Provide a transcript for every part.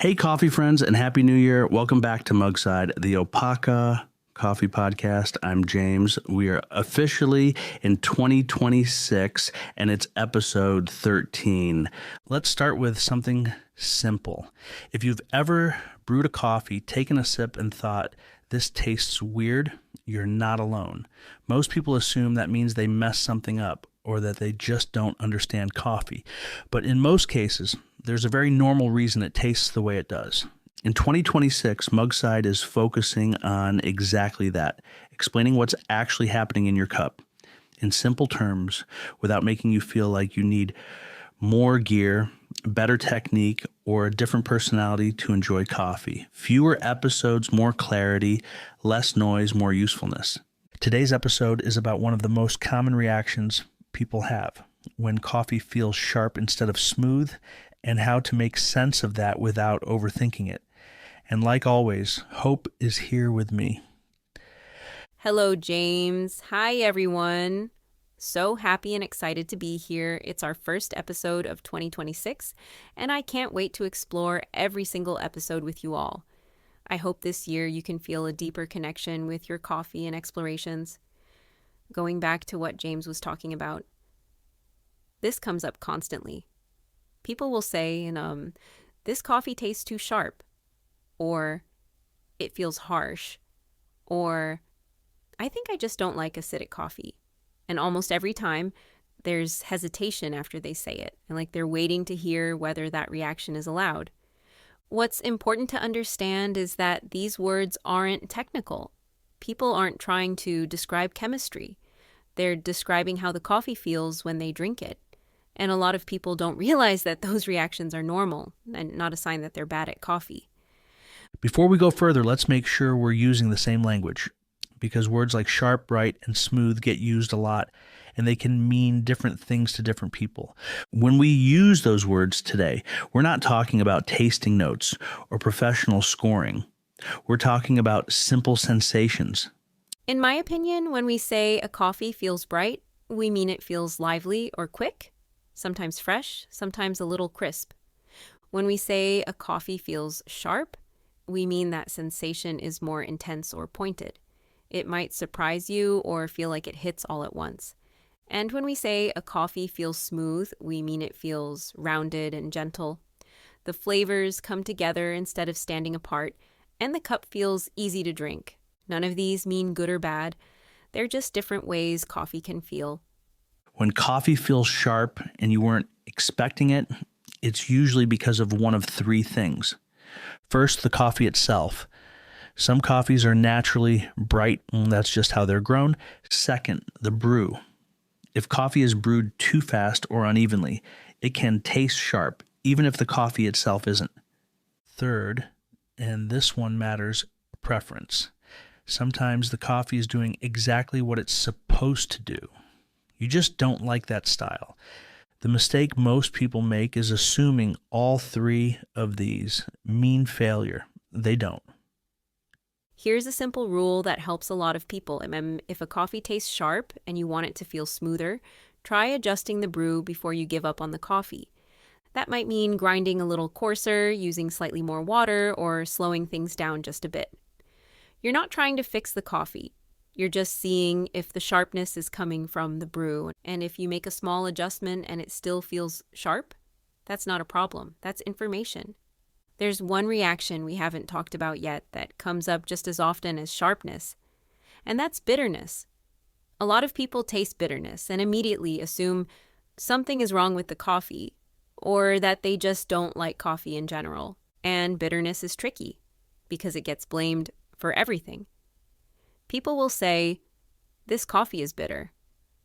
Hey, coffee friends, and Happy New Year. Welcome back to Mugside, the Opaqa Coffee Podcast. I'm James. We are officially in 2026, and it's episode 13. Let's start with something simple. If you've ever brewed a coffee, taken a sip, and thought, this tastes weird, you're not alone. Most people assume that means they messed something up or that they just don't understand coffee. But in most cases, there's a very normal reason it tastes the way it does. In 2026, Mugside is focusing on exactly that, explaining what's actually happening in your cup in simple terms without making you feel like you need more gear, better technique, or a different personality to enjoy coffee. Fewer episodes, more clarity, less noise, more usefulness. Today's episode is about one of the most common reactions people have when coffee feels sharp instead of smooth, and how to make sense of that without overthinking it. And like always, Hope is here with me. Hello, James. Hi, everyone. So happy and excited to be here. It's our first episode of 2026, and I can't wait to explore every single episode with you all. I hope this year you can feel a deeper connection with your coffee and explorations. Going back to what James was talking about, this comes up constantly. People will say, this coffee tastes too sharp, or it feels harsh, or I think I just don't like acidic coffee. And almost every time, there's hesitation after they say it, and like they're waiting to hear whether that reaction is allowed. What's important to understand is that these words aren't technical. People aren't trying to describe chemistry. They're describing how the coffee feels when they drink it. And a lot of people don't realize that those reactions are normal and not a sign that they're bad at coffee. Before we go further, let's make sure we're using the same language, because words like sharp, bright, and smooth get used a lot, and they can mean different things to different people. When we use those words today, we're not talking about tasting notes or professional scoring. We're talking about simple sensations. In my opinion, when we say a coffee feels bright, we mean it feels lively or quick, sometimes fresh, sometimes a little crisp. When we say a coffee feels sharp, we mean that sensation is more intense or pointed. It might surprise you or feel like it hits all at once. And when we say a coffee feels smooth, we mean it feels rounded and gentle. The flavors come together instead of standing apart, and the cup feels easy to drink. None of these mean good or bad. They're just different ways coffee can feel. When coffee feels sharp and you weren't expecting it, it's usually because of one of three things. First, the coffee itself. Some coffees are naturally bright, and that's just how they're grown. Second, the brew. If coffee is brewed too fast or unevenly, it can taste sharp, even if the coffee itself isn't. Third, and this one matters, preference. Sometimes the coffee is doing exactly what it's supposed to do. You just don't like that style. The mistake most people make is assuming all three of these mean failure. They don't. Here's a simple rule that helps a lot of people. If a coffee tastes sharp and you want it to feel smoother, try adjusting the brew before you give up on the coffee. That might mean grinding a little coarser, using slightly more water, or slowing things down just a bit. You're not trying to fix the coffee. You're just seeing if the sharpness is coming from the brew. And if you make a small adjustment and it still feels sharp, that's not a problem. That's information. There's one reaction we haven't talked about yet that comes up just as often as sharpness, and that's bitterness. A lot of people taste bitterness and immediately assume something is wrong with the coffee, or that they just don't like coffee in general. And bitterness is tricky because it gets blamed for everything. People will say, this coffee is bitter,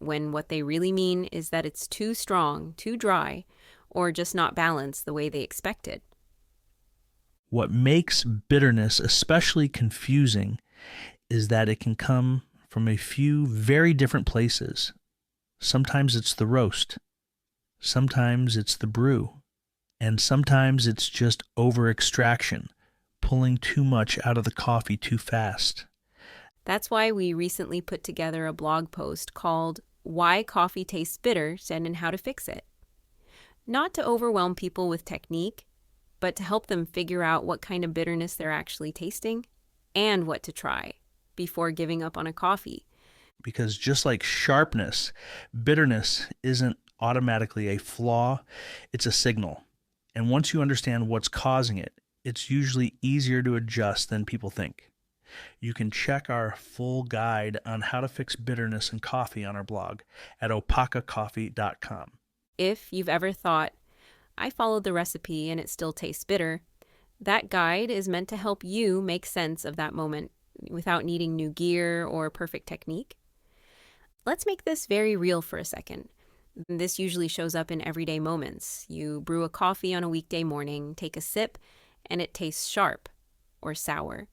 when what they really mean is that it's too strong, too dry, or just not balanced the way they expected. What makes bitterness especially confusing is that it can come from a few very different places. Sometimes it's the roast, sometimes it's the brew, and sometimes it's just over-extraction, pulling too much out of the coffee too fast. That's why we recently put together a blog post called Why Coffee Tastes Bitter and How to Fix It. Not to overwhelm people with technique, but to help them figure out what kind of bitterness they're actually tasting and what to try before giving up on a coffee. Because just like sharpness, bitterness isn't automatically a flaw, it's a signal. And once you understand what's causing it, it's usually easier to adjust than people think. You can check our full guide on how to fix bitterness in coffee on our blog at opaqacoffee.com. If you've ever thought, I followed the recipe and it still tastes bitter, that guide is meant to help you make sense of that moment without needing new gear or perfect technique. Let's make this very real for a second. This usually shows up in everyday moments. You brew a coffee on a weekday morning, take a sip, and it tastes sharp or sour.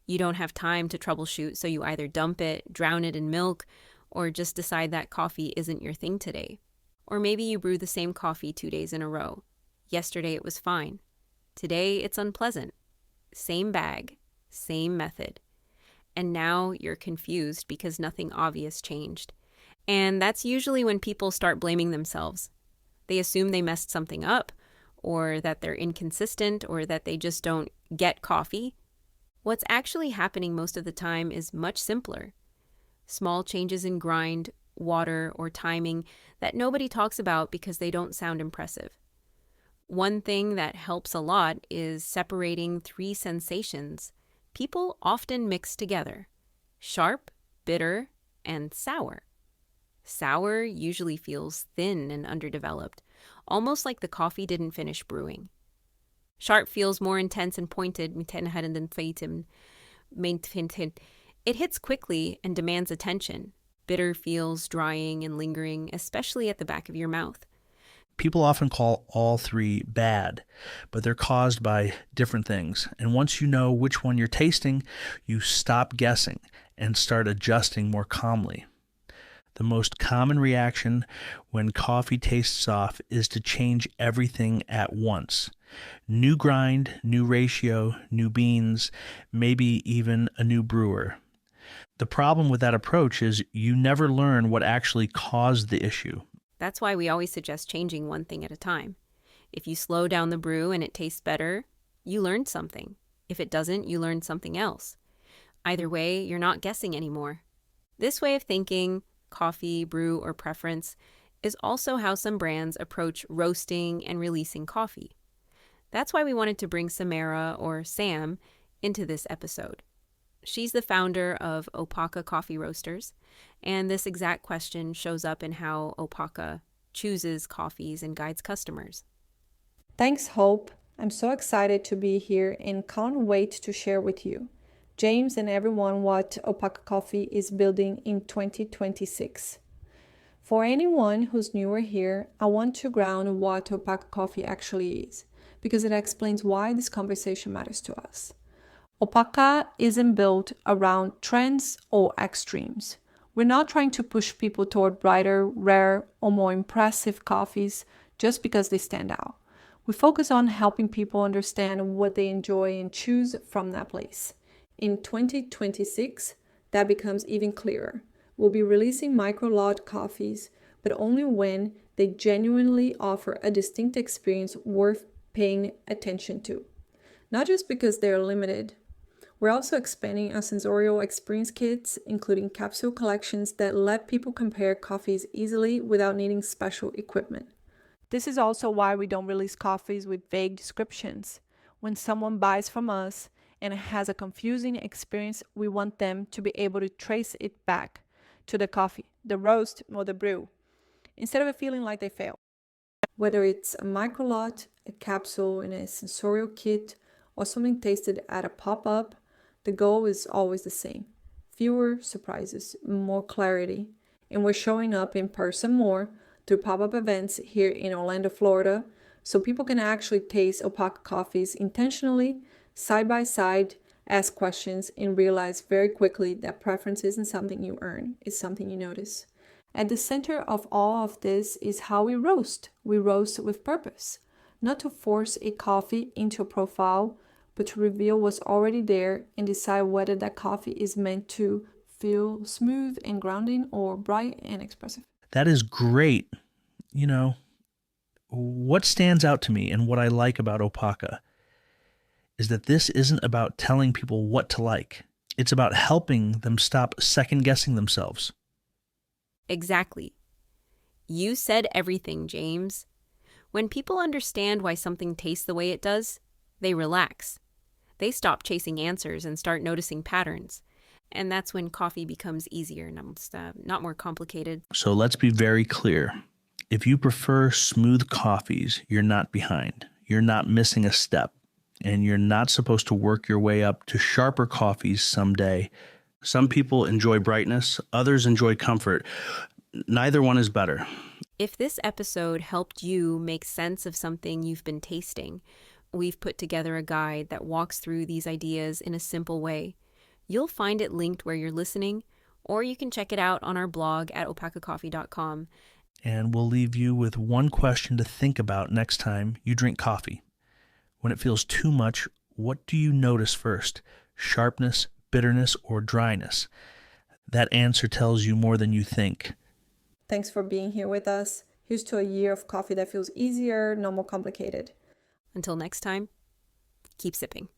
You don't have time to troubleshoot, so you either dump it, drown it in milk, or just decide that coffee isn't your thing today. Or maybe you brew the same coffee 2 days in a row. Yesterday it was fine. Today it's unpleasant. Same bag, same method. And now you're confused because nothing obvious changed. And that's usually when people start blaming themselves. They assume they messed something up, or that they're inconsistent, or that they just don't get coffee. What's actually happening most of the time is much simpler. Small changes in grind, water, or timing that nobody talks about because they don't sound impressive. One thing that helps a lot is separating 3 sensations people often mix together: sharp, bitter, and sour. Sour usually feels thin and underdeveloped, almost like the coffee didn't finish brewing. Sharp feels more intense and pointed. It hits quickly and demands attention. Bitter feels drying and lingering, especially at the back of your mouth. People often call all 3 bad, but they're caused by different things. And once you know which one you're tasting, you stop guessing and start adjusting more calmly. The most common reaction when coffee tastes off is to change everything at once. New grind, new ratio, new beans, maybe even a new brewer. The problem with that approach is you never learn what actually caused the issue. That's why we always suggest changing one thing at a time. If you slow down the brew and it tastes better, you learned something. If it doesn't, you learned something else. Either way, you're not guessing anymore. This way of thinking, coffee, brew, or preference, is also how some brands approach roasting and releasing coffee. That's why we wanted to bring Samara, or Sam, into this episode. She's the founder of Opaqa Coffee Roasters, and this exact question shows up in how Opaqa chooses coffees and guides customers. Thanks, Hope. I'm so excited to be here and can't wait to share with you, James and everyone, what Opaqa Coffee is building in 2026. For anyone who's newer here, I want to ground what Opaqa Coffee actually is, because it explains why this conversation matters to us. Opaqa isn't built around trends or extremes. We're not trying to push people toward brighter, rare, or more impressive coffees just because they stand out. We focus on helping people understand what they enjoy and choose from that place. In 2026, that becomes even clearer. We'll be releasing micro-lot coffees, but only when they genuinely offer a distinct experience worth paying attention to. Not just because they're limited. We're also expanding our sensorial experience kits, including capsule collections that let people compare coffees easily without needing special equipment. This is also why we don't release coffees with vague descriptions. When someone buys from us and has a confusing experience, we want them to be able to trace it back to the coffee, the roast, or the brew, instead of feeling like they failed. Whether it's a micro-lot, a capsule in a sensorial kit, or something tasted at a pop-up, the goal is always the same. Fewer surprises, more clarity. And we're showing up in person more through pop-up events here in Orlando, Florida, so people can actually taste Opaqa coffees intentionally, side by side, ask questions, and realize very quickly that preference isn't something you earn, it's something you notice. At the center of all of this is how we roast. We roast with purpose, not to force a coffee into a profile, but to reveal what's already there and decide whether that coffee is meant to feel smooth and grounding or bright and expressive. That is great. You know, what stands out to me and what I like about Opaqa is that this isn't about telling people what to like. It's about helping them stop second-guessing themselves. Exactly. You said everything, James. When people understand why something tastes the way it does, they relax. They stop chasing answers and start noticing patterns. And that's when coffee becomes easier, not more complicated. So let's be very clear. If you prefer smooth coffees, you're not behind. You're not missing a step. And you're not supposed to work your way up to sharper coffees someday. Some people enjoy brightness, others enjoy comfort. Neither one is better. If this episode helped you make sense of something you've been tasting, we've put together a guide that walks through these ideas in a simple way. You'll find it linked where you're listening, or you can check it out on our blog at opaqacoffee.com. And we'll leave you with one question to think about next time you drink coffee. When it feels too much, what do you notice first? Sharpness, bitterness, or dryness? That answer tells you more than you think. Thanks for being here with us. Here's to a year of coffee that feels easier, no more complicated. Until next time, keep sipping.